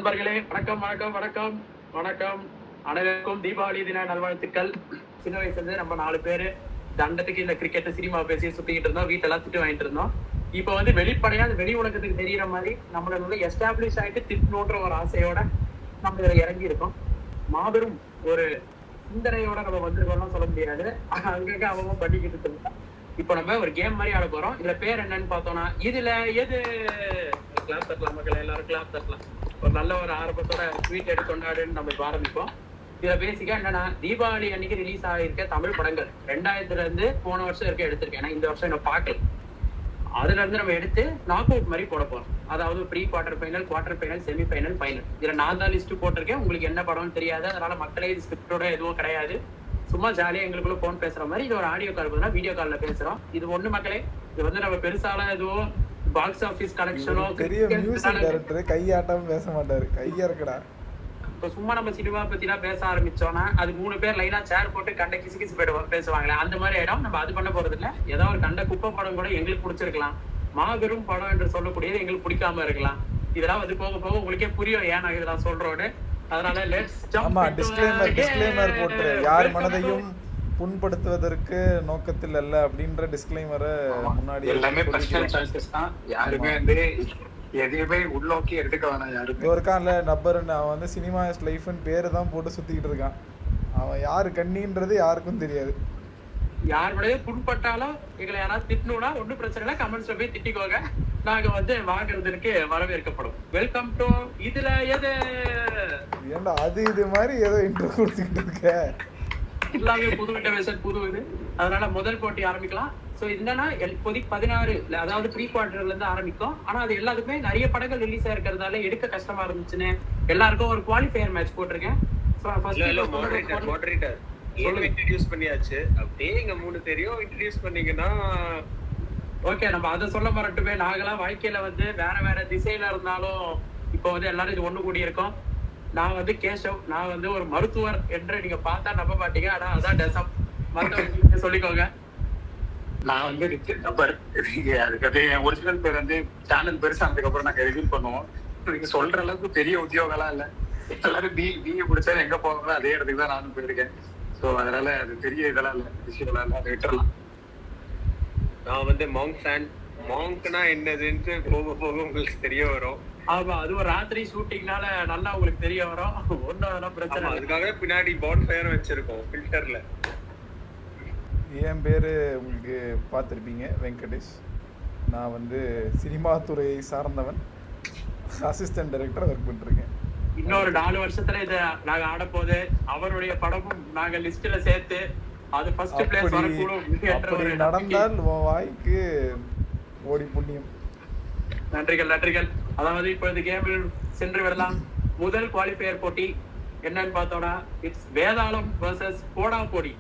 நண்பர்களே வணக்கம் வணக்கம் வணக்கம் வணக்கம். அனைவருக்கும் தீபாவளி தின நல்வாழ்த்துக்கள். சின்ன வயசுல இருந்து நம்ம 4 பேரு தண்டத்துக்கு இந்த கிரிக்கெட் சினிமா பேசி சுத்திக்கிட்டு இருந்தோம், வீட்டெல்லாம் திட்டு வாங்கிட்டு இருந்தோம். இப்ப வந்து வெளிப்படையா வெளி உலகத்துக்கு தெரியற மாதிரி நம்மளோட எஸ்டாப்ளிஷ் ஆயிட்டு திட்டணுன்ற ஒரு ஆசையோட நம்ம இதுல இறங்கி இருக்கோம். மாபெரும் ஒரு சிந்தனையோட நம்ம வந்திருக்கோம்லாம் சொல்ல முடியாது, அங்கங்க அவங்க பண்ணிக்கிட்டு இருக்கோம். இப்ப நம்ம ஒரு கேம் மாதிரி ஆட போறோம். இதுல பேர் என்னன்னு பார்த்தோம்னா இதுல எது. கிளாப் தட்டலாம் மக்கள், எல்லாரும் கிளாப் தட்டலாம். ஒரு நல்ல ஒரு ஆரம்பத்தோட ஸ்வீட் எடுத்து கொண்டாடுன்னு நம்ம இப்ப ஆரம்பிப்போம். இதுல பேசிக்கா என்னன்னா, தீபாவளி அன்னைக்கு ரிலீஸ் ஆகிருக்க தமிழ் படங்கள் 2000 இருந்து போன வருஷம் இருக்க எடுத்திருக்கேன். ஏன்னா இந்த வருஷம் என்ன பார்க்கல. அதுல இருந்து நம்ம எடுத்து நாக் அவுட் மாதிரி போட போறோம். அதாவது pre quarter final, quarter final, semi final, final. இதுல நான் தான் லிஸ்ட் போட்டிருக்கேன். உங்களுக்கு என்ன படம்னு தெரியாது, அதனால மக்களே இது ஸ்கிரிப்டோட எதுவும் கிடையாது. சும்மா ஜாலியா எங்களுக்குள்ள போன் பேசுற மாதிரி. இது ஒரு ஆடியோ கால் பண்ணா வீடியோ கால்ல பேசுறோம். இது ஒண்ணு மக்களே, இது வந்து நம்ம பெருசால எதுவும் பாக்ஸ் ஆபீஸ் கலெக்ஷனோ பெரிய மியூசிக் டைரக்டர் கையாட்டாம பேச மாட்டாரு, கையா இருக்கடா. இப்போ சும்மா நம்ம சினிமா பத்திலாம் பேச ஆரம்பிச்சோம்னா அது 3 பேர் லைனா சேர் போட்டு கண்ட கிசு கிசு பேசுவாங்களே, அந்த மாதிரி இடம். நம்ம அது பண்ண போறது இல்ல. ஏதோ ஒரு கண்ட குப்பை படம் கூட எங்களுக்கு பிடிச்சிருக்கலாம், மாபெரும் படம் என்று சொல்லக்கூடியது எங்களுக்கு பிடிக்காம இருக்கலாம். இதெல்லாம் வந்து போக போக உங்களுக்கே புரியும் ஏன் நான் இதெல்லாம் சொல்றோன்னு. அதனால லெட்ஸ் ஜம்ப். ஆமா, டிஸ்க்ளைமர் போட்டு யார் மனதையும் புண்படுத்துவதற்கு நோக்கத்தில் அல்ல அப்படின்ற டிஸ்க்ளைமரை முன்னாடி எல்லாமே பர்சனல் சாய்ஸஸ் தான். யாருமே வந்து எதையுமே உள்நோக்கி எடுத்துக்க வேணாம். யாருமே இருக்கான்ல நப்பர்னு, அவன் வந்து சினிமா இஸ் லைஃப்னு பேரு தான் போட்டு சுத்திக்கிட்டு இருக்கான். அவன் யாரு கண்ணின்றது யாருக்கும் தெரியாது. யாருடைய புண்பட்டாலும் எங்களை யாராவது திட்டணும்னா ஒன்னும் பிரச்சனை இல்லை, கமெண்ட்ஸ்ல போய் திட்டிக்கோங்க. நாங்க வந்து வாங்குறதுக்கு வரவேற்கப்படும். வெல்கம் டு இதுல எது. ஏன்டா அது இது மாதிரி ஏதோ இன்ட்ரோ கொடுத்துக்கிட்டு இருக்க. எல்லாமே புது இன்டர்வேஷன், புது இது. அதனால முதல் போட்டி ஆரம்பிக்கலாம். சோ என்னன்னா இப்போதைக்கு 16, அதாவது ப்ரீ குவார்டர்ல இருந்து ஆரம்பிக்கும். ஆனா அது எல்லாத்துக்குமே நிறைய படங்கள் ரிலீஸ் ஆயிருக்கிறதால எடுக்க கஷ்டமா இருந்துச்சுன்னு எல்லாருக்கும் ஒரு குவாலிஃபயர் மேட்ச் போட்டிருக்கேன். மாடரேட்டர் இன்ட்ரோடியூஸ் பண்ணியாச்சு. அப்படியே எங்க 3 பேரையும் இன்ட்ரோடியூஸ் பண்ணீங்கன்னா ஓகே. நம்ம அதை சொல்ல மறட்டுமே, நாங்களாம் வாழ்க்கையில வந்து வேற வேற திசையில இருந்தாலும் இப்போ வந்து எல்லாரும் இது ஒண்ணு கூடி இருக்கோம். நான் வந்து கேசவ், நான் வந்து ஒரு மருத்துவர் என்று நீங்க பார்த்தா நம்ப மாட்டீங்க, ஆனா அதான் டெசம். மருத்துவர் சொல்லிக்கோங்க. நான் வந்து ரிச்சர்ட் நம்பர். அதுக்கு என் ஒரிஜினல் பேர் வந்து சேனல் பெருசானதுக்கு அப்புறம் நாங்க ரிவீல் பண்ணுவோம். நீங்க சொல்ற அளவுக்கு பெரிய உத்தியோகம்லாம் இல்ல. எல்லாரும் பிஏ முடிச்சா எங்க போகிறோம் அதே இடத்துக்கு தான் நானும் போயிருக்கேன். சோ அதனால அது பெரிய இதெல்லாம் இல்ல, விஷயம் இல்ல, அதை விட்டுறலாம். நான் வந்து மாங்க் ஃபேன். மாங்க்னா என்னதுன்னு போக போக உங்களுக்கு தெரிய வரும். ஆமா, அது ஒரு ராத்திரி ஷூட்டிங்னால நல்லா உங்களுக்கு தெரிய வரும். ஒன்னும் பிரச்சனை. அதுக்காக பின்னாடி பாண்ட் ஃபயர் வச்சிருக்கோம் ஃபில்டர்ல. என் பேர் உங்களுக்கு பார்த்துருப்பீங்க, வெங்கடேஷ். நான் வந்து சினிமா துறையை சார்ந்தவன், அசிஸ்டன்ட் டைரக்டர் ஒர்க் பண்ணிருக்கேன். இன்னொரு 4 வருஷத்துல இதை நாங்க ஆட போது அவருடைய படமும் நாங்க லிஸ்ட்ல சேர்த்து அது ஃபர்ஸ்ட் பிளேஸ் வரக்கூடும். அப்படி நடந்தால் உன் வாய்க்கு ஓடி புண்ணியம். நன்றிகள் நன்றிகள். அதாவது இப்பொழுது கேமில் சென்று விடலாம். முதல் குவாலிஃபயர் போட்டி என்னன்னு பார்த்தோம்னா இட்ஸ் வேதாளம் வர்சஸ் போடா போடி.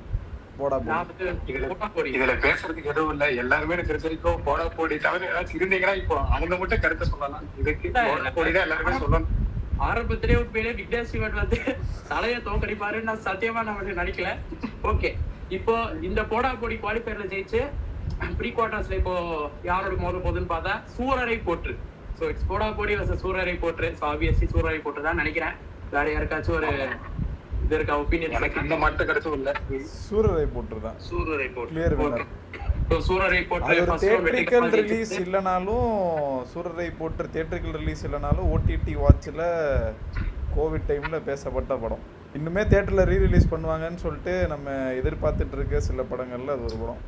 இதுல பேசுறதுக்கு எதுவும் இல்ல. எல்லாருமே தெரிஞ்சிருக்கோம் போடா போடி. தவிர ஏதாச்சும் இருந்தீங்கன்னா இப்போ அவங்க மட்டும் கருத்தை சொல்லலாம். இதுக்கு போடா போடி தான் எல்லாருமே சொல்லணும். ஆரம்பத்திலே உண்மையிலே விக்னேஷ் சிவன் வந்து தலையை தோக்கடிப்பாருன்னு நான் சத்தியமா நான் நினைக்கல. ஓகே, இப்போ இந்த போடா போடி குவாலிஃபயர்ல ஜெயிச்சு ப்ரீ குவார்டர்ஸ்ல இப்போ யாரோட மோத போகுதுன்னு பார்த்தா சூரரை போற்று. சோ இட்ஸ் போடா போடி வர்சஸ் சூரரை போற்று. சோ ஆப்வியஸ்லி சூரரை போற்று தான் நினைக்கிறேன். வேற யாருக்காச்சும் ஒரு இது இருக்கா ஒபினியன்? எனக்கு இந்த மட்டும் கிடைச்சதும் இல்ல. சூரரை போற்றுதான். சூரரை போற்று கிளியர் வினர். சோ சூரரை போற்று தியேட்ரிக்கல் ரிலீஸ் இல்லனாலும், சூரரை போற்று தியேட்ரிக்கல் ரிலீஸ் இல்லனாலும் ஓடிடி வாட்ச்ல கோவிட் டைம்ல பேசப்பட்ட படம். இன்னுமே தியேட்டர்ல ரீ ரிலீஸ் பண்ணுவாங்கன்னு சொல்லிட்டு நம்ம எதிர்பார்த்துட்டு இருக்க சில படங்கள்ல அது ஒரு படம்.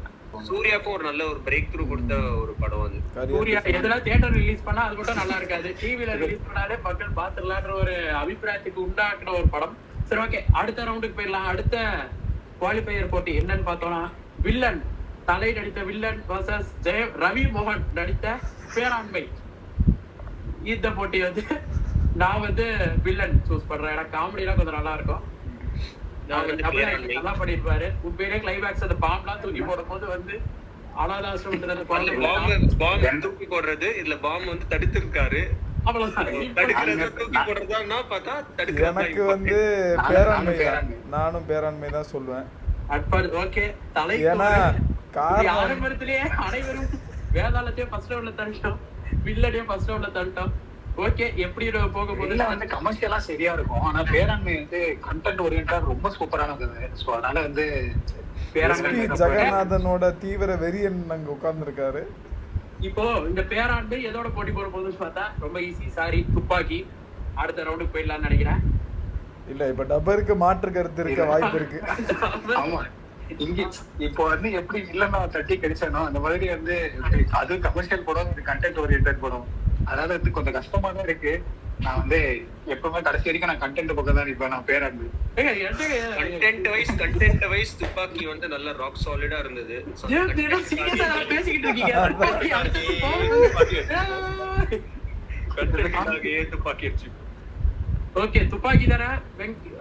சூர்யாக்கு ஒரு நல்ல ஒரு பிரேக் த்ரூ கொடுத்த ஒரு படம் அது. சூர்யா எதெல்லாம் தியேட்டர் ரிலீஸ் பண்ணா அது மட்டும் நல்லா இருக்காது, டிவில ரிலீஸ் பண்ணாலே மக்கள் பாத்துடலான்ற ஒரு அபிப்பிராயத்துக்கு உண்டாக்குற ஒரு படம். சரி, ஓகே, அடுத்த ரவுண்டுக்கு போயிடலாம். அடுத்த குவாலிஃபயர் போட்டி என்னன்னு பார்த்தோம்னா வில்லன், தலை நடித்த வில்லன் வர்சஸ் ரவி மோகன் நடித்த பேராண்மை. இந்த போட்டி வந்து நான் வந்து வில்லன் சூஸ் பண்றேன். எனக்கு காமெடிலாம் கொஞ்சம் நல்லா இருக்கும். நல்லா பண்ணிருப்பாரு. உண்மையிலே கிளைமேக்ஸ் அந்த பாம்லாம் தூக்கி போடும் போது வந்து அனாதாசிரமத்துல பாம் தூக்கி போடுறது, இதுல பாம் வந்து தடுத்திருக்காரு. எனக்கு வந்து பேராண்மை தான், நானும் பேராண்மை தான் சொல்லுவேன். ஏன்னா ஆரம்பத்திலேயே அனைவரும் வேதாளத்தையும் ஃபர்ஸ்ட் ரவுண்ட்ல தள்ளிட்டோம், வில்லனையும் ஃபர்ஸ்ட் ரவுண்ட்ல தள்ளிட்டோம். ஓகே எப்படி போக போகுது இதுல வந்து கமர்ஷியலா சரியா இருக்கும். ஆனா பேராண்மை வந்து கண்டென்ட் ஓரியன்டா ரொம்ப சூப்பரானது. சோ அதனால வந்து பேராண்மை எஸ்பி ஜெகநாதனோட தீவிர வெறியன் அங்க உட்கார்ந்துருக்காரு. இப்போ இந்த பேராண்மை எதோட போட்டி போட போகுதுன்னு பார்த்தா ரொம்ப ஈஸி. சாரி, துப்பாக்கி. அடுத்த ரவுண்டுக்கு போயிடலாம்னு நினைக்கிறேன். இல்ல இப்ப டபருக்கு மாற்று கருத்து இருக்க வாய்ப்பு இருக்கு. ஆமா இங்க இப்போ வந்து எப்படி இல்லன்னா தட்டி கிடைச்சனோ அந்த மாதிரி வந்து அது கமர்ஷியல் படம், இது கண்டென்ட் ஓரியன்டட் படம். அதனால வந்து கொஞ்சம் கஷ்டமா தான் இருக்கு. நான் வந்து எப்பவுமே கடைசி வரைக்கும் நான் கண்டென்ட் பக்கம் தான் இருப்பேன். நான் பேராண்மை கண்டென்ட் வைஸ் துப்பாக்கி வந்து நல்ல ராக் சாலிடா இருந்தது. பேசிக்கிட்டு இருக்கீங்க. துப்பாக்கி அடிச்சு ஓகே துப்பாக்கி தானே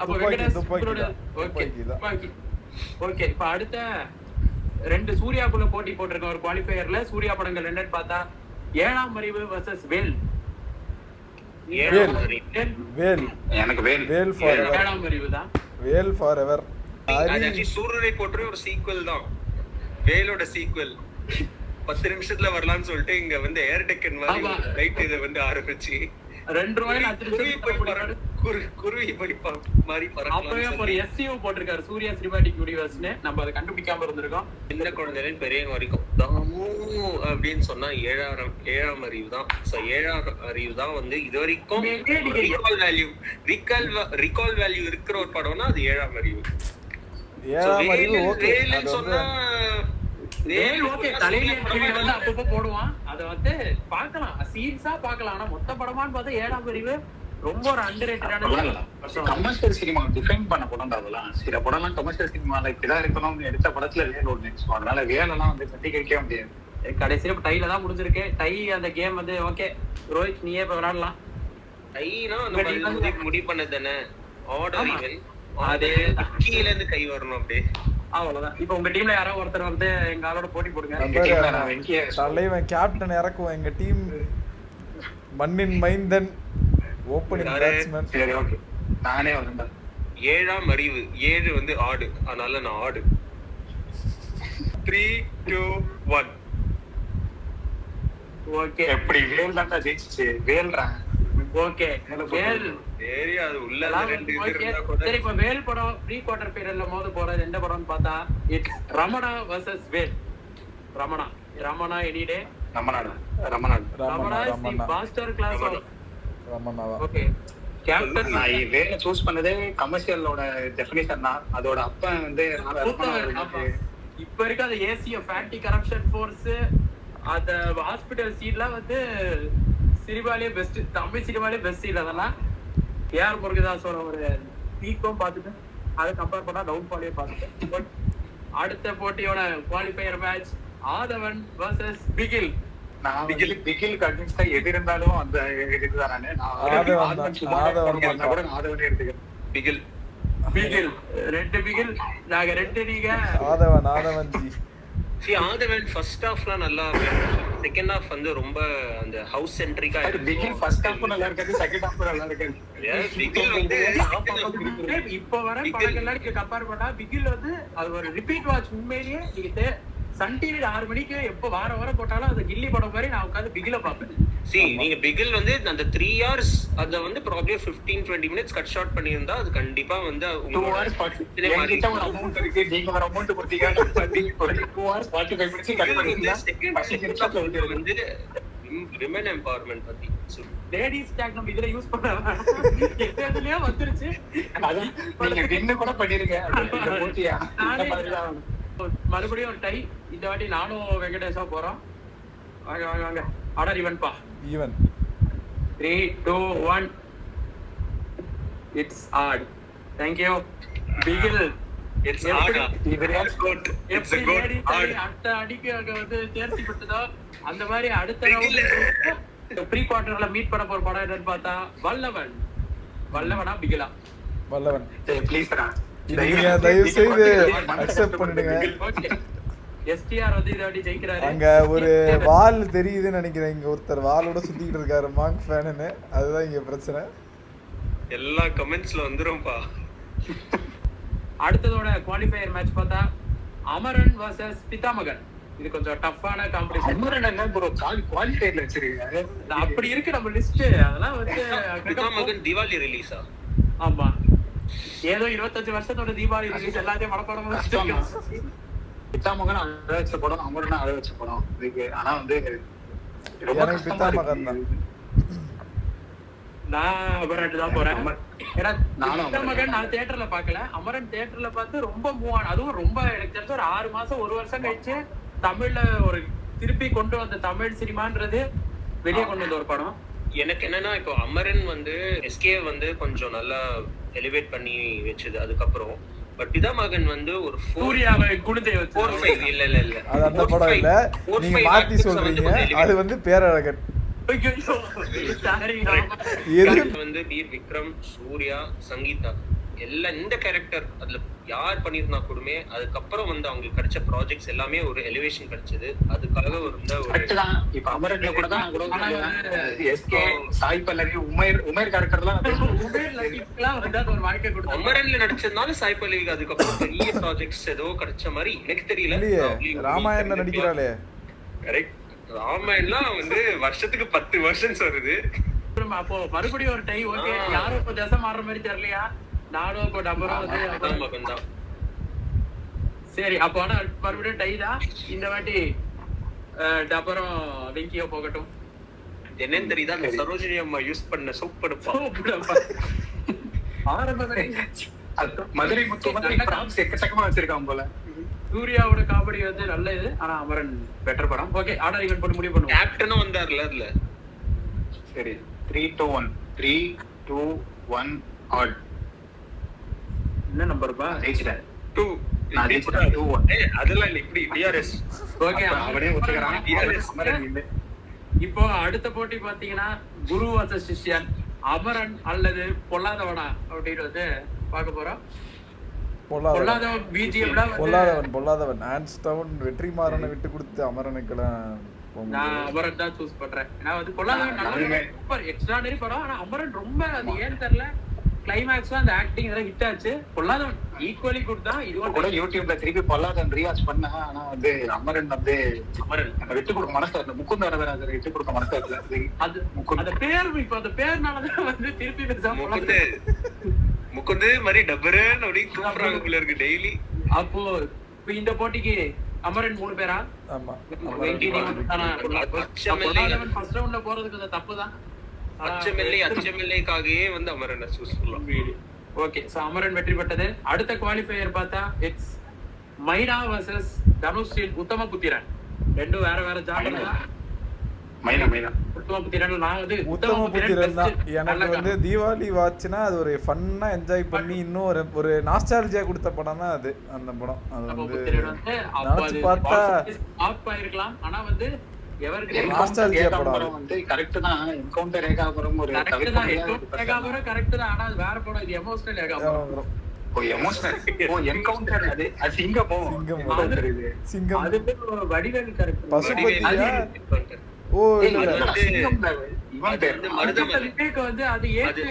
அப்ப வெங்கடேஷ் துப்பாக்கி உங்களோட தான். ஓகே துப்பாக்கி தான். துப்பாக்கி. ஓகே இப்ப அடுத்த 2 சூர்யாக்குள்ள போட்டி போட்டிருக்க ஒரு குவாலிஃபயர்ல சூர்யா படங்கள் என்னன்னு பார்த்தா ஏழாம் அறிவு வர்சஸ் வேல். வேல் எனக்கு வேல் ஃபார் எவர். ஏழாம் அறிவு தான். வேல் ஃபார் எவர். சூரரை போட்டு ஒரு சீக்வல் தான், வேலோட சீக்வல். 10 நிமிஷத்துல வரலாம்னு சொல்லிட்டு இங்க வந்து ஏர் டெக்கன் மாதிரி ரைட் இதை வந்து ஆரம்பிச்சு 2 ரூபாயில 10 நிமிஷம் குருவி படிப்பா மாதிரி அப்பவே ஒரு SEO போட்டிருக்காரு சூர்யா சினிமாட்டிக் யூனிவர்ஸ்னு. நம்ம அதை கண்டுபிடிக்காம இருந்திருக்கோம். சின்ன குழந்தையில பெரியவங்க வரைக்கும் தாமு அப்படின்னு சொன்னா ஏழாம் அறிவு தான். ஏழாம் அறிவு தான் வந்து இது வரைக்கும் ரிகால் வேல்யூ இருக்கிற ஒரு படம்னா அது ஏழாம் அறிவு. ஏழாம் அறிவு ஓகே. வேலுன்னு சொன்னா வேல் ஓகே தலையில வந்து அப்பப்போ போடுவான். அத வந்து பார்க்கலாம், சீன்ஸா பார்க்கலாம். ஆனா மொத்த படமான்னு பார்த்தா ஏழாம் அறிவு ரொம்ப ஒரு அண்டர்ரேட்டடான கமர்ஷியல் சினிமா டிஃபைன் பண்ண படம் தான் அதெல்லாம். சில படம்லாம் கமர்ஷியல் சினிமால இப்படிதான் இருக்கணும்னு எடுத்த படத்துல வேல் ஒண்ணு. அதனால வேலெல்லாம் வந்து தட்டி கழிக்கவே முடியாது. கடைசியில டைல தான் முடிஞ்சிருக்கு. டை அந்த கேம் வந்து ஓகே ரோஹித் நீயே இப்ப விளையாடலாம். டைனா நம்ம முடிவு பண்ணது தானே. ஆர்டர் ஈவன் அதே கீழ இருந்து கை வரணும் அப்படியே. அவ்வளவுதான். இப்ப உங்க டீம்ல யாரோ ஒருத்தர் வந்து எங்க ஆளோட போட்டி போடுங்க. தலைவன் கேப்டன் இறக்குவோம் எங்க டீம். மண்ணின் மைந்தன் ஓப்பனிங் பேட்ஸ்மேன். சரி ஓகே நானே வரேன். ஏழாம் அறிவு 7 வந்து ஆடு, அதனால நான் ஆடு. 3 2 1 ஓகே எப்படி வேல் தான் ஜெயிச்சிச்சு. வேல்றான் ஓகே வேல் சரி அது உள்ள ரெண்டு இது ஓகே. இருந்தா கூட சரி இப்ப வேல் படம் ப்ரீ குவார்டர் ஃபைனல்ல மோத போறது எந்த படம்னு பார்த்தா ரமணா வர்சஸ் வேல். ரமணா எனிடே ரமணாடு Ramana is the master class of Ramana. Okay captain நான் வேலை சூஸ் பண்ணதே கமர்ஷியலோட டெஃபினிஷன் தான். அதோட அப்பன் வந்து இப்ப இருக்க அந்த ஏசிஎஃப் ஆன்டி கரப்ஷன் ஃபோர்ஸ் அந்த ஹாஸ்பிடல் சீன்லாம் வந்து சினிமாலே பெஸ்ட், தமிழ் சினிமாலே பெஸ்ட் சீன். அதெல்லாம் ஏஆர் முருகதாஸோட ஒரு பீக்கும் பார்த்துட்டு அதை கம்பேர் பண்ணா டவுன் ஃபாலே பார்த்துட்டேன். அடுத்த போட்டியோட குவாலிஃபயர் மேட்ச் ஆதவன் வர்சஸ் பிகில். நான் பிகில் கன்வின்ஸ்டா எது இருந்தாலும் அந்த இதுதான். ஆதவனே எடுத்துக்கிறேன். பிகில் 2 பிகில் நாங்க 2 நீங்க ஆதவன் ஜி. ஆதவன் ஃபர்ஸ்ட் ஹாஃப்லாம் நல்லா, செகண்ட் ஹாஃப் வந்து ரொம்ப அந்த ஹவுஸ் சென்ட்ரிக்கா இருக்கு. பிகில் ஃபர்ஸ்ட் ஹாஃப் நல்லா இருக்காது, செகண்ட் ஹாஃப் நல்லா இருக்காது. பிகில் வந்து இப்ப வர படங்கள்லாம் நீங்க கம்பேர் பண்ணா பிகில் வந்து அது ஒரு ரிப்பீட் வாட்ச். உண்மையிலேயே நீங்க சன் டிவி 6 மணிக்கு எப்ப வாரம் போட்டாலும் அந்த கில்லி படம் மாதிரி நான் உட்காந்து பிகில பாப்பேன். நீங்க பிகில் வந்து அந்த 3 hours அத வந்து ப்ராபபிலி 15-20 minutes கட் ஷார்ட் பண்ணியிருந்தா அது கண்டிப்பா வந்து 2 hours 40 ஒரு அமௌண்ட் இருக்கு. நீங்க ஒரு அமௌண்ட் கொடுத்தீங்க 2 hours 45 minutes கட் பண்ணிட்டீங்க. வந்து விமன் எம்பவர்மென்ட் பத்தி லேடிஸ் டேக் நம்ம இதுல யூஸ் பண்ணாம எதுலயே வந்துருச்சு. அதான் நீங்க வின் கூட பண்ணிருங்க. இந்த போட்டியா மறுபடியும் ஒரு டை. இந்த வாட்டி நானும் வெங்கடேஷா போறோம். வாங்க order even 3 2 1 it's odd. Thank you Bigil. It's odd. It's a good odd. அடுத்த அடிக்கு அங்க வந்து தேர்ச்சி பெற்றதோ அந்த மாதிரி அடுத்த ரவுண்ட் ப்ரீ குவார்டர்ல மீட் பண்ண போற படம் என்னன்னு பார்த்தா வல்லவனா பிகிலா? வல்லவன். ப்ளீஸ் ரா நீங்க தயவு செய்து அக்செப்ட் பண்ணிடுங்க. எஸ்டிஆர் வந்து இத வாட்டி ஜெயிக்கிறாரு. அங்க ஒரு வால் தெரியுதுன்னு நினைக்கிறேன். இங்க ஒருத்தர் வாலோட சுத்திட்டு இருக்காரு மாங்க் ஃபேன்னு. அதுதான் இங்க பிரச்சனை. எல்லா கமெண்ட்ஸ்ல வந்துரும்பா. அடுத்ததோட குவாலிஃபயர் மேட்ச் பார்த்தா அமரன் வர்சஸ் பிதாமகன். இது கொஞ்சம் டஃப்பான காம்படிஷன். அமரன் என்ன ப்ரோ குவாலிஃபைல வச்சிருக்கீங்க? அப்படி இருக்கு நம்ம லிஸ்ட். அதெல்லாம் வந்து பிதாமகன் தீபாவளி ரிலீஸா? ஆமா, ஏதோ 25 வருஷத்தோட தீபாவளி ரிலீஸ் எல்லாத்தையும் மனப்பாடம் வச்சிருக்கோம். பிதாமகன் அழ வச்ச படம், அமரன் அழ வச்ச படம் இதுக்கு. ஆனா வந்து ரொம்ப எனக்கு கஷ்டமா பிதாமகன் தான். இருக்கு. நான் அமரன் தான் போறேன். ஏன்னா நானும் பிதாமகன் நான் தியேட்டர்ல பாக்கல, அமரன் தியேட்டர்ல பார்த்து ரொம்ப மூவ் ஆன. அதுவும் ரொம்ப எனக்கு தெரிஞ்ச ஒரு 6 மாசம் 1 வருஷம் கழிச்சு தமிழ்ல ஒரு திருப்பி கொண்டு வந்த தமிழ் சினிமான்றது வெளியே கொண்டு வந்த ஒரு படம். எனக்கு என்னன்னா இப்போ அமரன் வந்து எஸ்கே வந்து கொஞ்சம் நல்லா எலிவேட் பண்ணி வச்சது அதுக்கப்புறம். பட் பிதாமகன் வந்து ஒரு சூர்யாவை குடிதை வச்சு 4-5 இல்ல அது அந்த படம் இல்ல, நீங்க மாத்தி சொல்றீங்க. அது வந்து பேரழகன். எது வந்து வீர் விக்ரம், சூர்யா, சங்கீதா எல்லாம் இந்த கேரக்டர் அதுல யார் பண்ணிருந்தா கூடமே அதுக்கப்புறம் வந்து அவங்களுக்கு கிடைச்ச ப்ராஜெக்ட்ஸ் எல்லாமே ஒரு எலிவேஷன் கிடைச்சது. அதுக்காக ஒரு கரெக்ட் தான். இப்ப அமரன்ல கூட தான் கூட எஸ்கே, சாய் பல்லவி, உமேர் கேரக்டர்லாம் ஒரு வாழ்க்கை கொடுத்தோம். அமரன்ல நடிச்சதுனால சாய் பல்லவிக்கு அதுக்கப்புறம் பெரிய ப்ராஜெக்ட்ஸ் ஏதோ கிடைச்ச மாதிரி எனக்கு தெரியல. இல்லையே, ராமாயணம் நடிக்கிறாளே. கரெக்ட். ராமாயணம்லாம் வந்து வருஷத்துக்கு 10 வருஷன்ஸ் வருது. அப்போ மறுபடியும் ஒரு டை. ஓகே, யாரும் இப்ப தசை மாறுற மாதிரி தெரியலையா? நானும் இப்போ நம்பரும் வந்து பிதாமகன் தான். சரி, அப்போ ஆனா மறுபடியும் டை தான் இந்த வாட்டி. அப்புறம் வெங்கியோ போகட்டும். என்னன்னு தெரியுதா, அந்த சரோஜினி அம்மா யூஸ் பண்ண சோப் எடுப்பா. மதுரை முத்து வந்து பிரான்ஸ் எக்கச்சக்கமா வச்சிருக்கான் போல. சூர்யாவோட காமெடி வந்து நல்ல இது. ஆனா அமரன் பெட்டர் படம். ஓகே, ஆர்டர் ஈவென்ட் போட்டு முடிவு பண்ணுவோம். கேப்டனும் வந்தார்ல அதுல. சரி, 3-2-1 3-2-1 ஆட். என்ன நம்பர்ப்பா? ஜெயிச்சிட்டேன். 2 நான் ஜெயிச்சிட்டேன். 2-1. அதெல்லாம் இல்ல, இப்படி டிஆர்எஸ். ஓகே, அவனே ஒத்துக்கறான். இப்போ அடுத்த போட்டி பாத்தீங்கன்னா குரு வர்சஸ் சிஷ்யன், அமரன் அல்லது பொல்லாதவனா அப்படின்னு வந்து பார்க்க போறோம். பொல்லாதவன் பிஜிஎம்ல பொல்லாதவன் ஹேண்ட்ஸ் டவுன் வெற்றிமாறனை விட்டு கொடுத்து அமரனுக்கெல்லாம் நான் அமரன் தான் சூஸ் பண்றேன். ஏன்னா வந்து பொல்லாதவன் நல்ல சூப்பர் எக்ஸ்ட்ராடனரி படம். ஆனா அமரன் ரொம்ப அது ஏன்னு தெரியல, கிளைமேக்ஸ்ல அந்த ஆக்டிங் இதெல்லாம் ஹிட் ஆச்சு. பொல்லாதவன் ஈக்குவலி குட் தான். இது கூட யூடியூப்ல திருப்பி பொல்லாதவன் ரியாஸ் பண்ண. ஆனா வந்து அமரன் வந்து அமரன் விட்டு கொடுக்க மனசு இல்ல. முகுந்த வரதராஜர் விட்டு கொடுக்க மனசு இல்ல. அது அந்த பேர் இப்ப அந்த பேர்னாலதான் வந்து திருப்பி பேசாம முகுந்து மாதிரி டபரன் அப்படி கூப்பிடுறாங்க போல இருக்கு டெய்லி. அப்போ இப்ப இந்த போட்டிக்கு அமரன் 3 பேரா? ஆமா, பொல்லாதவன் ஃபர்ஸ்ட் ரவுண்ட்ல போறதுக்கு அது தப்புதான். அச்சமில்லைக்காகவே வந்து அமரன் சூஸ் பண்ணலாம். ஓகே, சோ அமரன் வெற்றி பெற்றது. அடுத்த குவாலிஃபையர் பார்த்தா இட்ஸ் மைனா வர்சஸ் தனுஷ் உத்தம புத்திரன். ரெண்டும் வேற வேற ஜானர் தான். உத்தம புத்திரன் நான் வந்து உத்தம புத்திரன் தான். எனக்கு வந்து தீபாவளி வாட்ச்னா அது ஒரு ஃபன்னா என்ஜாய் பண்ணி இன்னும் ஒரு நாஸ்டாலஜியா கொடுத்த படம் தான் அது. அந்த படம் அது வந்து நினைச்சு பார்த்தா ஆஃப் ஆயிருக்கலாம். ஆனா வந்து நாஸ்டாலஜியா படம் வந்து கரெக்ட் தான். என்கவுண்டர் ஏகாபுரம் ஒரு ஏகாபுரம் கரெக்ட் தான். ஆனா அது வேற படம். இது எமோஷனல் ஏகாபுரம். ஓ எமோஷனல். ஓ என்கவுண்டர் அது சிங்கமோ. சிங்கம் அது வடிவேல் கரெக்ட். பசுபதியா? ஓ இல்ல இவன் பேர் ரிமேக் வந்து அது ஏத்து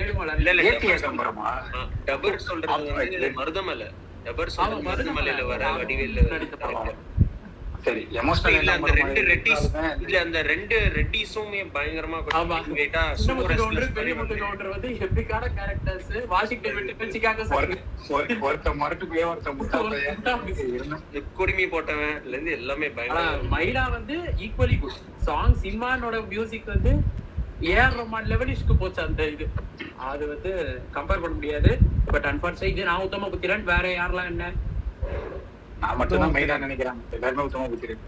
ஏழுமலை. இல்ல இல்ல, ஏத்தி ஏகாபுரமா? டபர் சொல்றது வந்து மருதமலை. டபர் சொல்றது மருதமலையில வர வடிவேல்ல நடித்த படம். சரி, எமோஷனல் இல்ல அந்த ரெண்டு ரெட்டிஸ் இல்ல அந்த ரெண்டு ரெட்டிஸுமே பயங்கரமா கேட்டா சூப்பர் கவுண்டர் பெரிய முத்து கவுண்டர் வந்து எபிக்கான கேரக்டர்ஸ். வாஷிங்டன் விட்டு சிகாகோ ஒருத்த மரட்டு போய் ஒருத்த முட்டா போய் குடிமி போட்டவன்ல இருந்து எல்லாமே பயங்கர. மைனா வந்து ஈக்குவலி குட் சாங். சிம்மானோட மியூசிக் வந்து ஏஆர் ரஹ்மான் லெவலிஷ்க்கு போச்சு அந்த இது. அது வந்து கம்பேர் பண்ண முடியாது. பட் அன்பார்ச்சுனேட்லி இது நான் உத்தம புத்திரன். வேற யாரெல்லாம் என்ன? நான் மட்டும் தான் மைனா நினைக்கிறேன். எல்லாரும் உத்தம புத்திரன்.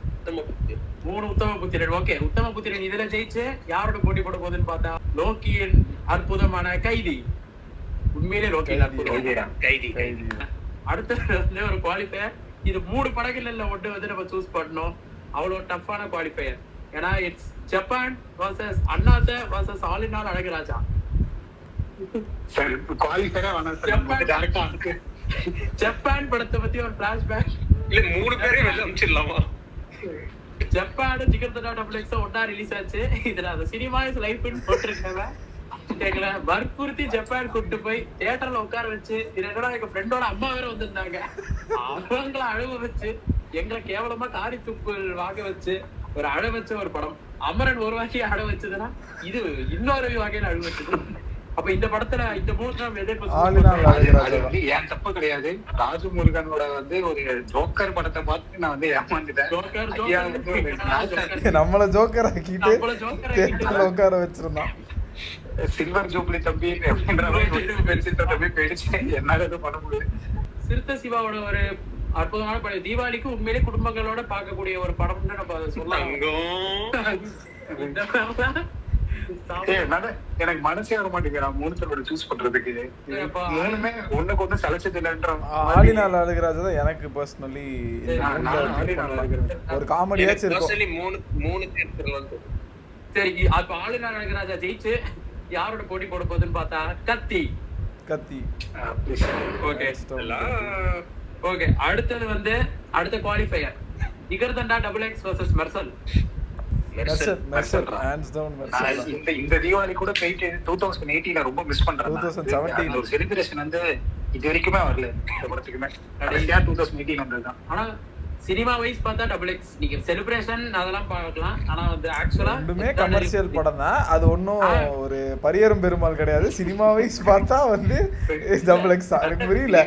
3 உத்தம புத்திரன். ஓகே, உத்தம புத்திரன் இதுல ஜெயிச்சு யாரோட போட்டி போட போகுதுன்னு பார்த்தா லோக்கியின் அற்புதமான கைதி. உண்மையிலே லோக்கியின் அற்புதம் கைதி. அடுத்த வந்து ஒரு குவாலிஃபயர். இது 3 படங்கள்ல ஒன்று வந்து நம்ம சூஸ் பண்ணோம். அவ்வளவு டஃப்பான குவாலிஃபயர். ஏன்னா it's Japan versus Annaatthe versus all in all Azhaguraja. சரி, குவாலிஃபயரா வேணாம் சார், டைரக்டா அதுக்கு ஜப்பான் படத்தை பத்தி ஒரு பிளாஷ்பேக். இல்ல 3 பேரே வெளிய அனுப்பிச்சிடலாமா? ஜப்பான் ஜிகர்தடா டபுள்எக்ஸ் ஒண்ணா ரிலீஸ் ஆச்சு. இதுல அந்த சினிமா இஸ் லைஃப்னு போட்டிருக்காங்க. எங்களை வற்புறுத்தி ஜப்பான் கூப்பிட்டு போய் தியேட்டர்ல உட்கார வச்சு, இது என்னடா எங்க ஃப்ரெண்டோட அம்மா வேற வந்திருந்தாங்க, அவங்கள அழுவ வச்சு எங்களை கேவலமா காரி துப்புல் வாங்க வச்சு ஒரு அழ வச்ச ஒரு படம். அமரன் ஒரு வகையை அழ வச்சதுன்னா இது இன்னொரு வகையில அழ வச்சது. அப்ப இந்த படத்துல இந்த 3 நாள் ஆளினால் அது அழகுராஜா வந்து என் தப்பு கிடையாது. ராஜு முருகனோட வந்து ஒரு ஜோக்கர் படத்தை பார்த்து நான் வந்து ஏமாந்துட்டேன். ஐயா வந்து ஒரு நாசம். நம்மள ஜோக்கர் ஆக்கிட்டு தேட்டர்ல உட்கார வச்சிருந்தான். சில்வர் ஜூப்ளி தம்பி அப்படின்ற மாதிரி பெருசிட்ட தம்பி போயிடுச்சு. என்னால எதுவும் பண்ண முடியல. சிறுத்தை சிவாவோட ஒரு அற்புதமான படம். தீபாவளிக்கு உண்மையிலே குடும்பங்களோட பார்க்கக்கூடிய ஒரு படம்னு நம்ம அதை சொல்லலாம். இந்த படம்லாம் எனக்கு மனசே வர மாட்டேங்கிறான் 3 தடவை சூஸ் பண்றதுக்கு. மூணுமே ஒண்ணுக்கு ஒண்ணு சலைச்சது இல்லைன்ற ஆளினால் அழகுராஜா தான் எனக்கு பர்சனலி ஒரு காமெடியாச்சும் இருக்கும். சரி, அப்ப ஆளுநர் அழகராஜா ஜெயிச்சு யாரோட போட்டி போட போகுதுன்னு பார்த்தா கத்தி. Okay okay. அடுத்தது வந்து அடுத்த குவாலிஃபயர் நிகர்தண்டா XX vs மெர்சல். இந்த தீபாவளி கூட போயிட்டு 2018 ரொம்ப மிஸ் பண்றேன். 2017 ஒரு செலிப்ரேஷன் வந்து இது வரைக்குமே வரல இந்த படத்துக்குமே. கடைசியா 2018 வந்ததுதான். ஆனா சினிமா வைஸ் பார்த்தா XX நீங்க செலிப்ரேஷன் அதெல்லாம் பார்க்கலாம். ஆனா வந்து ஆக்சுவலா ரெண்டுமே கமர்ஷியல் படம் தான். அது ஒன்றும் ஒரு பரியரும் பெருமாள் கிடையாது. சினிமா வைஸ் பார்த்தா வந்து XX தான். எனக்கு புரியல.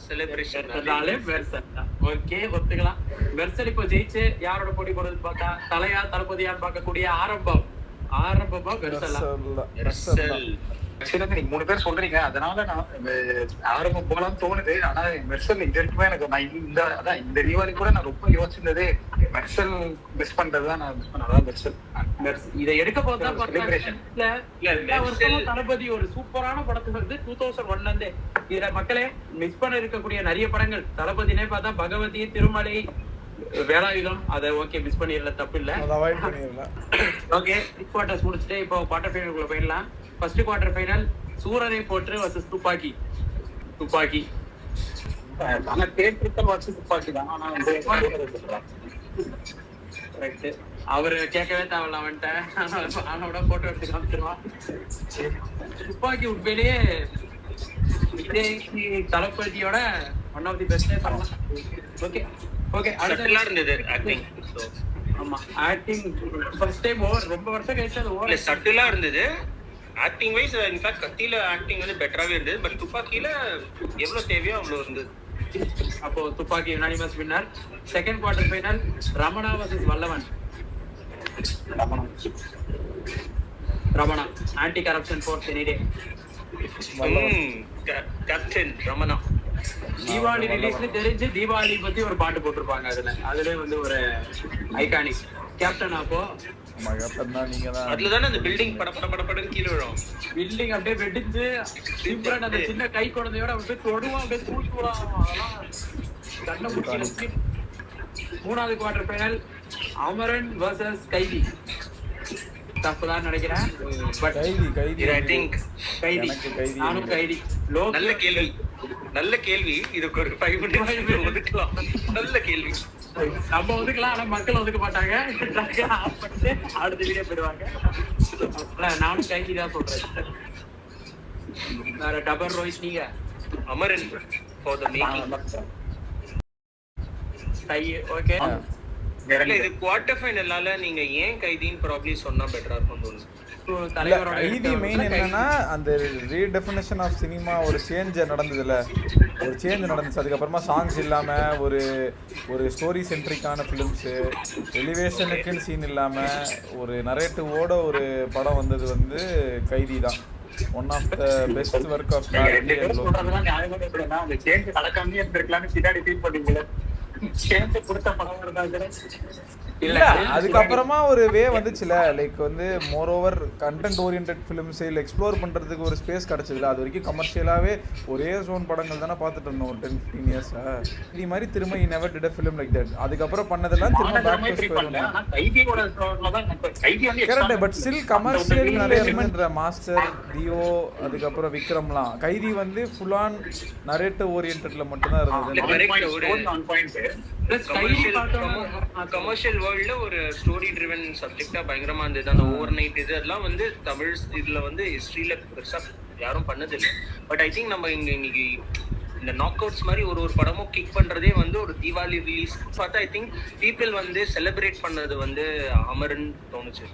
செலிப்ரேஷன்னாலே மெர்சல் தான். ஓகே, ஒத்துக்கலாம். மெர்சல் இப்போ ஜெயிச்சு யாரோட போட்டி போடுறது பார்த்தா தலையா தளபதியான்னு பார்க்கக்கூடிய ஆரம்பமா மெர்சல். நீங்க 3 பேர் சொல்றீங்க, அதனால நான் ஆரம்பம் போகலாம்னு தோணுது. ஆனா மெர்சல் இது வரைக்குமே எனக்கு நான் இந்த தீபாவளி கூட நான் ரொம்ப யோசிச்சது மெர்சல் மிஸ் பண்றதுதான். நான் மிஸ் பண்ணதான் மெர்சல். இதை எடுக்க போதா தளபதி ஒரு சூப்பரான படத்துக்கு வந்து 2001 இருந்து இதுல மக்களே மிஸ் பண்ண இருக்கக்கூடிய நிறைய படங்கள் தளபதினே பார்த்தா பகவதி, திருமலை, வேலாயுதம். அதை ஓகே மிஸ் பண்ணிடல, தப்பு இல்ல. ஓகே, குவார்டர்ஸ் முடிச்சுட்டு இப்போ குவார்டர் ஃபைனலுக்குள்ள போயிடலாம். ஃபர்ஸ்ட் குவார்டர் ஃபைனல் சூரரை போற்று வர்சஸ் துப்பாக்கி. ஆனா தேட்டருக்கு வச்சு துப்பாக்கி தான். ஆனா வந்து அவரு கேட்கவே தேவையில்ல, அவன்கிட்ட அவனோட போட்டோ எடுத்து காமிச்சிருவான். துப்பாக்கி உண்மையிலேயே தளபதியோட one of the best. Okay okay. அடுத்த இருந்தது ஆக்டிங். ஆமா, ஆக்டிங் ஃபர்ஸ்ட் டைம் ரொம்ப வருஷம் கழிச்சு அது ஓவர் சட்டிலா இருந்தது. ஆக்டிங் வைஸ் இன்ஃபேக்ட் கத்தியில ஆக்டிங் வந்து பெட்டராவே இருந்தது. பட் துப்பாக்கியில எவ்வளவு தேவையோ அவ்வளவு இருந்தது. அப்போ Thuppakki unanimous winner. Second quarter final Ramana vs Vallavan. Ramana anti corruption force anyday. Captain Ramana. Deepavali ரிலீஸ்ல தெரிஞ்சு தீபாவளி பத்தி ஒரு பாட்டு போட்டிருப்பாங்க. அதுல வந்து ஒரு ஐகானிக் கேப்டன். அப்போ அதுலதானே அந்த பில்டிங் படப்படன்னு கீழே விழும். பில்டிங் அப்படியே வெடிச்சு சிம்ரன் அந்த சின்ன கை குழந்தையோட அப்படியே தொடுவான், அப்படியே தூக்கிடுவான். அதெல்லாம் கண்ண. மூணாவது குவார்டர் ஃபைனல் அமரன் vs கைதி. தப்புதான் நினைக்கிறேன். பட் நானும் கைதி. நல்ல கேள்வி. இதுக்கு ஒரு 5 minutes ஒதுக்கலாம். நல்ல கேள்வி. நம்ம ஒதுக்கலாம், ஆனா மக்கள் ஒதுக்க மாட்டாங்க. அடுத்த வீடியோ போயிடுவாங்க. நானும் கைதி தான் சொல்றேன். வேற டபர் ரோய்ஸ் நீங்க Amaran for the making. Okay, இது குவார்டர் ஃபைனலால நீங்க ஏன் கைதின்னு ப்ராபபிலி சொன்னா பெட்டரா இருக்கும் தோணுது. கைதி மெயின் என்னன்னா அந்த ரீடெஃபினிஷன் ஆஃப் சினிமா ஒரு சேஞ்ச் நடந்ததுல. ஒரு சேஞ்ச் நடந்துச்சு. அதுக்கப்புறமா சாங்ஸ் இல்லாம ஒரு ஸ்டோரி சென்ட்ரிக்கான ஃபிலிம்ஸு, எலிவேஷனுக்குன்னு சீன் இல்லாம ஒரு நரேட்டிவோட ஒரு படம் வந்தது வந்து கைதி தான். One of the best work of இல்ல. அதுக்கப்புறமா ஒரு வே வந்துச்சுல, லைக் வந்து more over content oriented films இல்லை எக்ஸ்ப்ளோர் பண்றதுக்கு ஒரு ஸ்பேஸ் கிடைச்சதுல. அது வரைக்கும் கமர்ஷியலாவே ஒரே ஜோன் படங்கள் தானே பார்த்துட்டு இருந்தோம் ஒரு 10-15 இயர்ஸா. இதே மாதிரி திரும்ப he never did a film like that. அதுக்கப்புறம் பண்ணதெல்லாம் திரும்ப back to square one. Correct. But still commercial நிறைய எலிமெண்ட். மாஸ்டர், தியோ, அதுக்கப்புறம் விக்ரம்லாம். கைதி வந்து ஃபுல் ஆன் நரேட்டிவ் ஓரியன்டட்ல மட்டும் தான் இருந்தது. கமர்ஷியல் வேர்ல்ட்ல ஒரு ஸ்டோரி ட்ரிவன் சப்ஜெக்டா பயங்கரமா இருந்தது. அந்த ஓவர் நைட் அதெல்லாம் வந்து தமிழ் இதுல வந்து ஹிஸ்டரியில பெருசா யாரும் பண்ணது இல்லை. பட் ஐ திங்க் நம்ம இன்னைக்கு இந்த நாக் அவுட்ஸ் மாதிரி ஒரு படமும் கிக் பண்றதே வந்து ஒரு தீபாவளி ரிலீஸ் பார்த்தா ஐ திங்க் பீப்புள் வந்து செலிப்ரேட் பண்ணது வந்து அமரன் தோணுச்சு.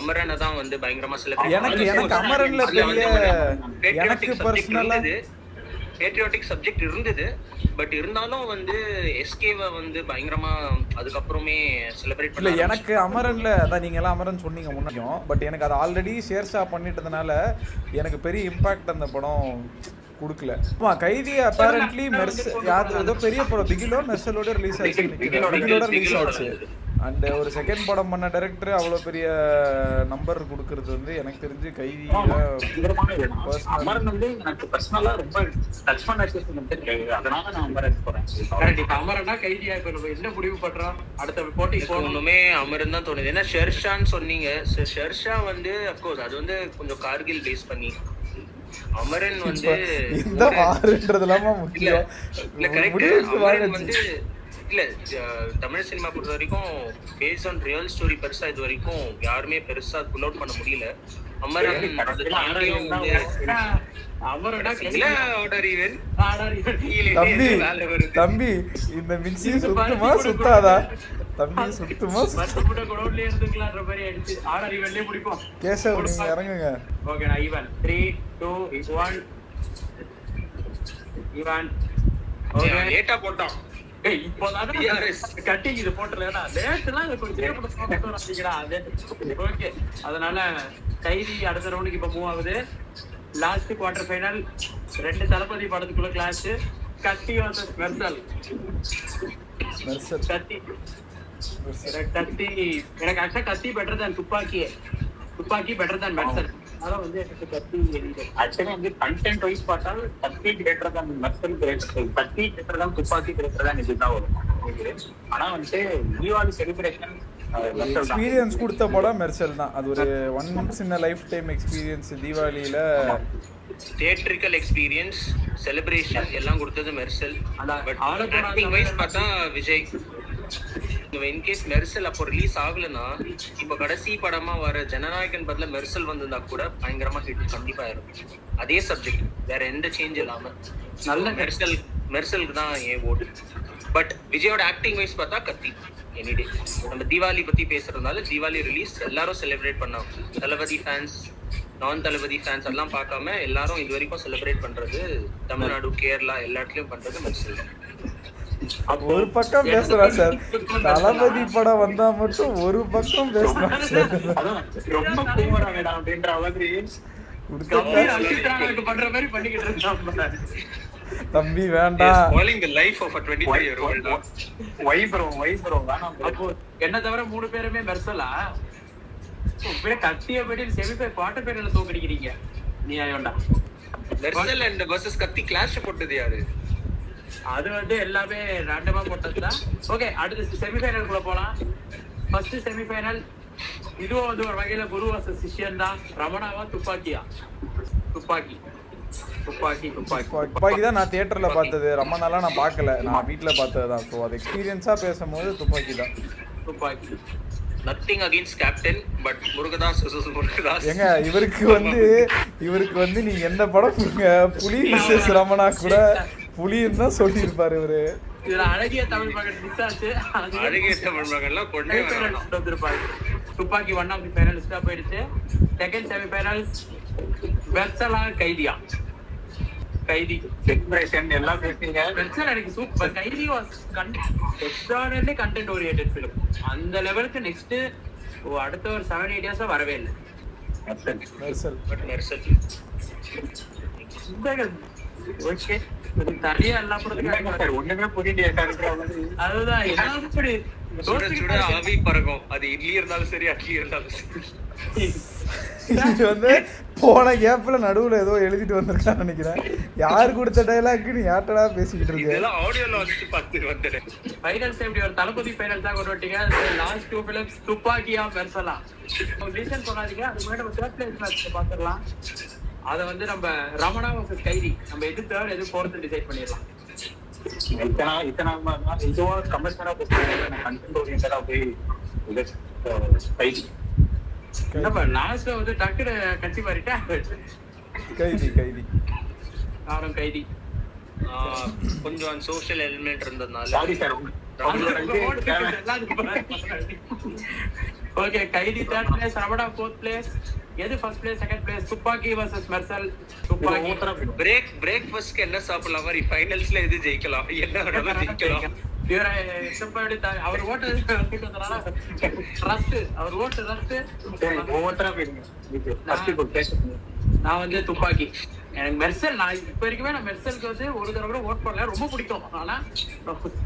அமரனை தான் வந்து பயங்கரமா எனக்கு அமரன்ல எனக்கு பர்சனலா பேட்ரியாட்டிக் சப்ஜெக்ட் இருந்தது. பட் இருந்தாலும் வந்து எஸ்கேவை வந்து பயங்கரமா அதுக்கப்புறமே செலிப்ரேட் இல்லை. எனக்கு அமரன்ல அதான் நீங்கள் எல்லாம் அமரன் சொன்னீங்க முன்னாடியும், பட் எனக்கு அது ஆல்ரெடி ஷேர்ஷா பண்ணிட்டதுனால எனக்கு பெரிய இம்பாக்ட் அந்த படம் கொடுக்கல. கைதி அப்பேரண்ட்லி ஏதோ பெரிய படம் பிகிலோ மெர்சலோட ரிலீஸ் ஆச்சு, பிகிலோட ரிலீஸ் ஆச்சு. அண்ட் ஒரு செகண்ட் படம் பண்ண டைரக்டர் அவ்வளோ பெரிய நம்பர் கொடுக்கறது வந்து எனக்கு தெரிஞ்சு கைதி அமரன் வந்து எனக்கு பர்சனலா ரொம்ப டச் பண்ண அதனால நான் அமரன் போறேன். அமரனா கைதியா இப்ப நம்ம என்ன முடிவு பண்றோம் அடுத்த போட்டிக்கு போகணுமே அமரன் தான் தோணுது. ஏன்னா ஷெர்ஷான்னு சொன்னீங்க, ஷெர்ஷா வந்து அப்கோர்ஸ் அது வந்து கொஞ்சம் கார்கில் பேஸ் பண்ணி, அமரன் வந்து இந்த வாரன்றதுலாமா முக்கியம். இல்ல கரெக்ட். அமரன் வந்து இல்ல தமிழ் சினிமா பொறுத்த வரைக்கும் பேஸ்ட் ஆன் ரியல் ஸ்டோரி பெருசா இது வரைக்கும் யாருமே பெருசா புல் அவுட் பண்ண முடியல. அமரன் தம்பி இந்த மிக்ஸி சுத்தமா சுத்தாதா தம்பி? சுத்தமா கேசவ் நீங்க இறங்குங்க. ஓகே நான் ஈவன் 3 2 1 ஈவன். ஓகே லேட்டா போட்டோம். ஏய் இப்போதான் கட்டி இது போட்டலடா லேட்லாம் கொஞ்சம் போட்டுறீங்கடா அது. ஓகே அதனால கைதி அடுத்த ரவுண்டுக்கு இப்ப மூவ் ஆகுது. லாஸ்ட் குவார்டர் ஃபைனல் 2 தளபதி படத்துக்குள்ள கிளாஸ். கத்தி vs மெர்சல். கத்தி எனக்கு ஆக்சுவலா கத்தி பெட்டர் தான் துப்பாக்கி பெட்டர் தான் மெர்சல். அதான் வந்து எனக்கு கத்தி ஆக்சுவலி வந்து கண்டென்ட் வைஸ் பார்த்தா கத்தி கிரேட்டர் தான் மெர்சல் கிரேட்டர், கத்தி கிரேட்டர் தான் துப்பாக்கி கிரேட்டர் தான் இதுதான் வரும். ஆனா வந்து தீபாவளி செலிப்ரேஷன் எக்ஸ்பீரியன்ஸ் கொடுத்த படம் மெர்சல் தான். அது ஒரு once in life time experience. தீபாவளியில தியேட்ரிக்கல் எக்ஸ்பீரியன்ஸ் செலிப்ரேஷன் எல்லாம் கொடுத்தது மெர்சல். பட் ஆக்டிங் வைஸ் பார்த்தா விஜய். இன்கேஸ் மெர்சல் அப்போ ரிலீஸ் ஆகலன்னா இப்போ கடைசி படமா வர ஜனநாயகன் பதில மெர்சல் வந்திருந்தா கூட பயங்கரமா ஹிட் கண்டிப்பா இருக்கும். அதே சப்ஜெக்ட் வேற எந்த சேஞ்ச் இல்லாம நல்ல மெர்சலுக்கு தான் ஏன் ஓடு. பட் விஜயோட ஆக்டிங் வைஸ் பார்த்தா கத்தி எனிடே. நம்ம தீபாவளி பத்தி பேசுறதுனால தீபாவளி ரிலீஸ் எல்லாரும் செலிப்ரேட் பண்ணோம். தளபதி ஃபேன்ஸ் நான் தளபதி ஃபேன்ஸ் எல்லாம் பார்க்காம எல்லாரும் இது வரைக்கும் செலிப்ரேட் பண்றது தமிழ்நாடு கேரளா எல்லா இடத்துலயும் பண்றது மெர்சல். ஒரு பக்கம் பேசுறா சார், தளபதி படம் வந்தா மட்டும் ஒரு பக்கம் பேசுறா சார். ரொம்ப கூவறாங்கடா அப்படின்ற மாதிரி பண்ற மாதிரி பண்ணிக்கிட்டு இருக்காங்க. தம்பி வேண்டாம். spoiling the life of a 25-year-old. Why bro வேணாம். அப்போ என்ன தவிர 3 பேருமே மெர்சலா? இப்பவே கத்திய படி செமிஃபை குவார்டர் ஃபைனல்ல தோக்கடிக்கிறீங்க. நீ ஆயோண்டா மெர்சல் அண்ட் வர்சஸ் கத்தி கிளாஷ் போட்டது யாரு? அது வந்து எல்லாமே ரேண்டமா போட்டதுதான். ஓகே அடுத்து செமிஃபைனலுக்குள்ள போலாம். ஃபர்ஸ்ட் செமிஃபைனல் இதுவும் வந்து ஒரு வகையில குரு வர்சஸ் சிஷ்யன் தான். ரமணாவா துப்பாக்கியா? துப்பாக்கி தான் நான் தியேட்டர்ல பார்த்தது. ரமணாலாம் நான் பார்க்கல, நான் வீட்டுல பார்த்தது தான். ஸோ அது எக்ஸ்பீரியன்ஸா பேசும்போது துப்பாக்கி தான். Nothing against captain but Murugadoss Murugadoss. ஏங்க இவருக்கு வந்து நீங்க எந்த படம் கொடுங்க, புலி விசேஷ் ரமணா கூட புலின்னு தான் சொல்லியிருப்பாரு இவரு. இதுல அழகிய தமிழ் மகன் மிஸ் ஆச்சு. அழகிய தமிழ் மகன்லாம் கொண்டே வந்திருப்பாரு. துப்பாக்கி 1 ஆஃப் தி ஃபைனலிஸ்டா போயிடுச்சு. செகண்ட் செமி ஃபைனல்ஸ் மெர்சலா கைதியா? கைதி செலிப்ரேஷன் எல்லாம் பேசுறீங்க. மெர்சல் எனக்கு super. Kaithi was extraordinary content oriented film. அந்த லெவலுக்கு நெக்ஸ்ட் அடுத்த ஒரு 7-8 இயர்ஸா வரவே இல்லை மெர்சல். ஓகே தனியா எல்லாம் போறதுக்கு ஒண்ணுமே புரியல. அதுதான் ஆவி பறக்கும். அது இட்லி இருந்தாலும் சரி அட்லி இருந்தாலும் சரி. இது வந்து போன கேப்ல நடுவுல ஏதோ எழுதிட்டு வந்திருக்கான்னு நினைக்கிறேன். யாரு கொடுத்த டைலாக் நீ யார்ட்டடா பேசிக்கிட்டு இருக்க? இதெல்லாம் ஆடியோல வந்து பார்த்துட்டு வந்தேன். ஃபைனல்ஸ் எப்படி ஒரு தளபதி ஃபைனல்ஸ் தான் கொண்டு வந்தீங்க. லாஸ்ட் 2 ஃபிலிம்ஸ் துப்பாக்கியா மெர்சலா? ரீசன் சொல்லாதீங்க. அது முன்னாடி நம்ம தேர்ட் பிளேஸ் மேட்ச் பார்த்துடலாம். அதை வந்து நம்ம ரமணா வர்சஸ் கைதி நம்ம எது தேர்ட் எது ஃபோர்த் டிசைட் பண்ணிடலாம். இதுவா கமர்ஷியலா பேசுறாங்க, கண்டென்ட் ஓரியன்டடா போய் லாஸ்ட்ல வந்து டக்குனு கட்சி மாறிட்டா கைதி நானும் கைதி. கொஞ்சம் சோஷியல் எலிமெண்ட் இருந்ததுனால சாரி சார் ஓகே, கைதி third place, Ramada fourth place. எது ஃபர்ஸ்ட் பிளேஸ் செகண்ட் பிளேஸ்? துப்பாக்கி வர்சஸ் மெர்சல். துப்பாக்கி பிரேக்ஃபாஸ்ட்க்கு என்ன சாப்பிடலாம் மாதிரி ஃபைனல்ஸ்ல எது ஜெயிக்கலாம், என்ன வேணாலும் ஜெயிக்கலாம். அவர் ஓட்டு ரத்து, அவர் ஓட்டு ரத்து. ஒவ்வொருத்தரா போயிருங்க. நான் வந்து துப்பாக்கி. எனக்கு மெர்சல், நான் இப்ப வரைக்குமே நான் மெர்சலுக்கு வந்து ஒரு தடவை கூட ஓட் பண்ணல, ரொம்ப பிடிக்கும். ஆனா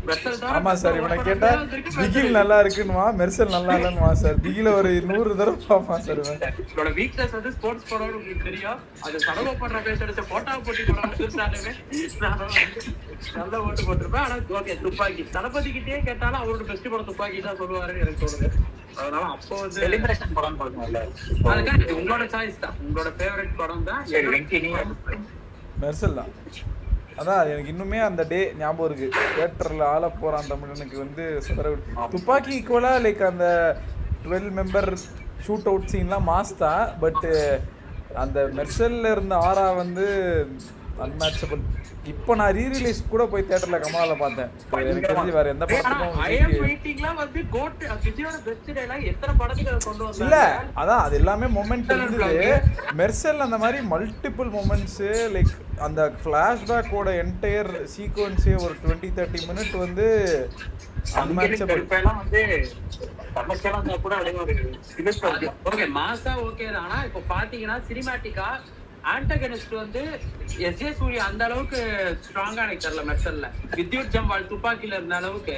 மெர்சல் தான். ஆமா சார், இவனை கேட்டா பிகில் நல்லா இருக்குன்னுவா, மெர்சல் நல்லா இல்லைன்னுவா சார். பிகில ஒரு 100 தடவை பார்ப்பான் சார். என்னோட வீக்னஸ் வந்து ஸ்போர்ட்ஸ் படம் உங்களுக்கு தெரியும். அது சடவை பண்ற பேச அடிச்ச போட்டா போட்டி படம் இருந்தாலுமே நல்ல ஓட்டு போட்டிருப்பேன். ஆனா ஓகே, துப்பாக்கி. தளபதிக்கிட்டே கேட்டாலும் அவரோட பெஸ்ட் படம் துப்பாக்கி தான் சொல்லுவாருன்னு எனக்கு தோணுது. அதனால அப்போ வந்து செலிப்ரேஷன் படம் பார்க்கணும்ல, அதுக்காக உங்களோட சாய்ஸ் தான், உங்களோட ஃபேவரட் படம் தான். மெர்சல் தான். அதான் எனக்கு இன்னுமே அந்த டே ஞாபகம் இருக்கு. தியேட்டர்ல ஆள போறான் தமிழனுக்கு வந்து துப்பாக்கி ஈக்குவலா லைக் அந்த 12 மெம்பர் ஷூட் அவுட் சீன்லாம் மாஸ் தான். பட் அந்த மெர்சல்ல இருந்த ஆரா வந்து அன்மேட்சபிள். இப்போ நான் ரீரிலீஸ் கூட போய் தியேட்டர்ல கமலால பார்த்தேன். எனக்கு தெரிஞ்சு வேற எந்த படத்துக்கும் இல்ல. அதான் அது எல்லாமே மொமெண்ட் இருந்தது. மெர்சல் அந்த மாதிரி மல்டிபிள் மொமெண்ட்ஸ் லைக் அந்த ஃபிளாஷ்பேக்கோட என்டையர் சீக்வன்ஸே ஒரு 20-30 மினிட் வந்து அன்மேட்சபிள். ஓகே, மாசா ஓகே தான். ஆனா இப்போ பாத்தீங்கன்னா சினிமாட்டிக்கா ஆன்டகனிஸ்ட் வந்து எஸ்.ஜே. சூர்யா அந்த அளவுக்கு ஸ்ட்ராங்கா எனக்கு தெரியல. மெர்சல்ல வித்யுத் ஜம்வால் துப்பாக்கில இருந்த அளவுக்கு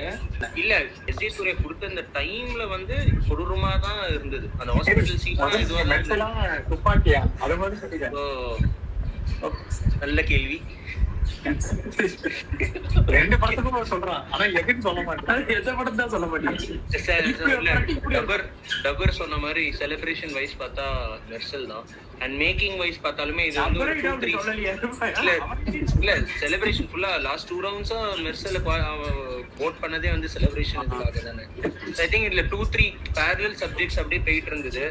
இல்ல. எஸ்.ஜே. சூர்யா கொடுத்த அந்த டைம்ல வந்து கொடூரமா தான் இருந்தது. அந்த ஹாஸ்பிடல் சீன் துப்பாக்கியா அத மாதிரி சொல்லிட்டேன். நல்ல கேள்வி. 2 படத்துக்கும் சொல்றான், ஆனா எதுன்னு சொல்ல மாட்டேன். எந்த படம் தான் சொல்ல மாட்டேன். டபர் சொன்ன மாதிரி செலிப்ரேஷன் வைஸ் பார்த்தா மெர்சல் தான். அண்ட் மேக்கிங் வைஸ் பார்த்தாலுமே இது வந்து இல்ல செலிப்ரேஷன் ஃபுல்லா லாஸ்ட் 2 ரவுண்ட்ஸா மெர்சல் vote பண்ணதே வந்து செலிப்ரேஷன் இதுக்காக தானே. ஐ திங்க் இதுல 2-3 parallel subjects அப்படியே போயிட்டு இருந்தது.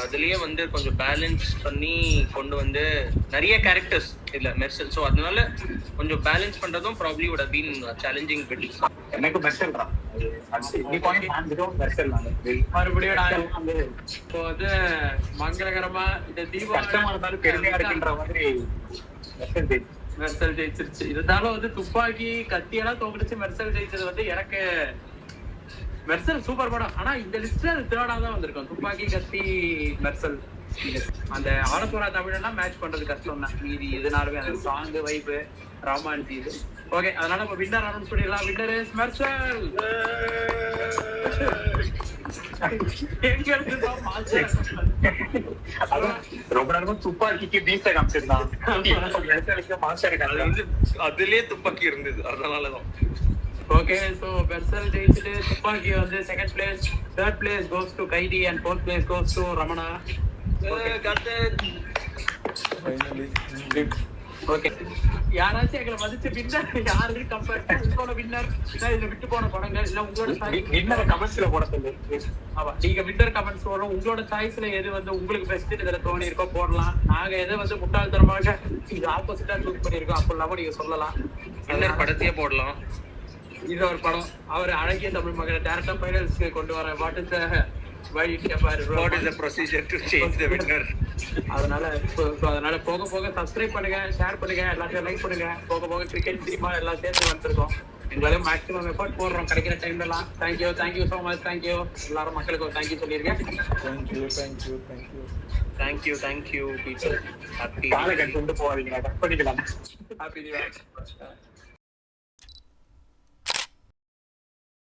அதுலயே வந்து கொஞ்சம் பேலன்ஸ் பண்ணி கொண்டு வந்து நிறைய கேரக்டர்ஸ் இல்ல மெர்சல். ஸோ அதனால கொஞ்சம் பேலன்ஸ் பண்றதும் probably would have been challenging bit. எனக்கு மெர்சல் தான். மறுபடியும் இப்போ வந்து மங்களகரமா இந்த தீபாவளி பெருமையா இருக்குன்ற மாதிரி மெர்சல் ஜெயிச்சிருச்சு. இருந்தாலும் வந்து துப்பாக்கி கத்தியெல்லாம் தோக்கடிச்சு மெர்சல் ஜெயிச்சது வந்து எனக்கு மெர்சல் சூப்பர் படம். ஆனா இந்த லிஸ்ட்ல அது தேர்டா தான் வந்திருக்கும். துப்பாக்கி, கத்தி, மெர்சல். அந்த ஆலப்புறா தமிழெல்லாம் மேட்ச் பண்றது கஷ்டம் தான். மீதி இதனாலுமே அந்த சாங் வைப்பு ராமான் இது ஓகே. அதனால நம்ம வின்னர் அனௌன்ஸ் பண்ணிடலாம். Winner is Mersal. ரொம்ப நேரமா துப்பாக்கிக்கு பீஸ காமிச்சிருந்தான். அதுலயே துப்பாக்கி இருந்தது, அதனாலதான். ஓகே, சோ மெர்சல் ஜெயிச்சிட்டு துப்பாக்கி வந்து second place, third place goes to Kaithi and fourth place goes to Ramana. Okay, யாராச்சும் எங்களை மதிச்சு வின்னர் யாரு கம்பேர் உங்களோட வின்னர் இதுல விட்டு போன படங்கள் இல்ல உங்களோட வின்னர் கமெண்ட்ஸ்ல போட சொல்லு. ஆமா, நீங்க வின்னர் கமெண்ட்ஸ் போடணும். உங்களோட சாய்ஸ்ல எது வந்து உங்களுக்கு பெஸ்ட் இதுல தோணி இருக்கோ போடலாம். நாங்க எதை வந்து முட்டாள்தனமாக இது ஆப்போசிட்டா சூஸ் பண்ணிருக்கோம் அப்போ இல்லாம நீங்க சொல்லலாம். வின்னர் படத்தையே போடலாம். இது ஒரு படம். அவர் அழகிய தமிழ் மக்களை டைரக்டா ஃபைனல்ஸ்க்கு கொண்டு வர what is the procedure to change the winner. அதனால போக போக சப்ஸ்கிரைப் பண்ணுங்க, ஷேர் பண்ணுங்க, எல்லாத்தையும் லைக் பண்ணுங்க. போக போக கிரிக்கெட் சினிமா எல்லாம் சேர்த்து வந்திருக்கோம். எங்களால மேக்ஸிமம் எஃபர்ட் போடுறோம் கிடைக்கிற டைம்ல எல்லாம். Thank you so much. தேங்க்யூ எல்லாரும் மக்களுக்கு ஒரு தேங்க்யூ சொல்லிருக்கேன். Thank you people. காலை கட்டு போவாதீங்க, கட் பண்ணிக்கலாம். ஹாப்பி தீபாவளி.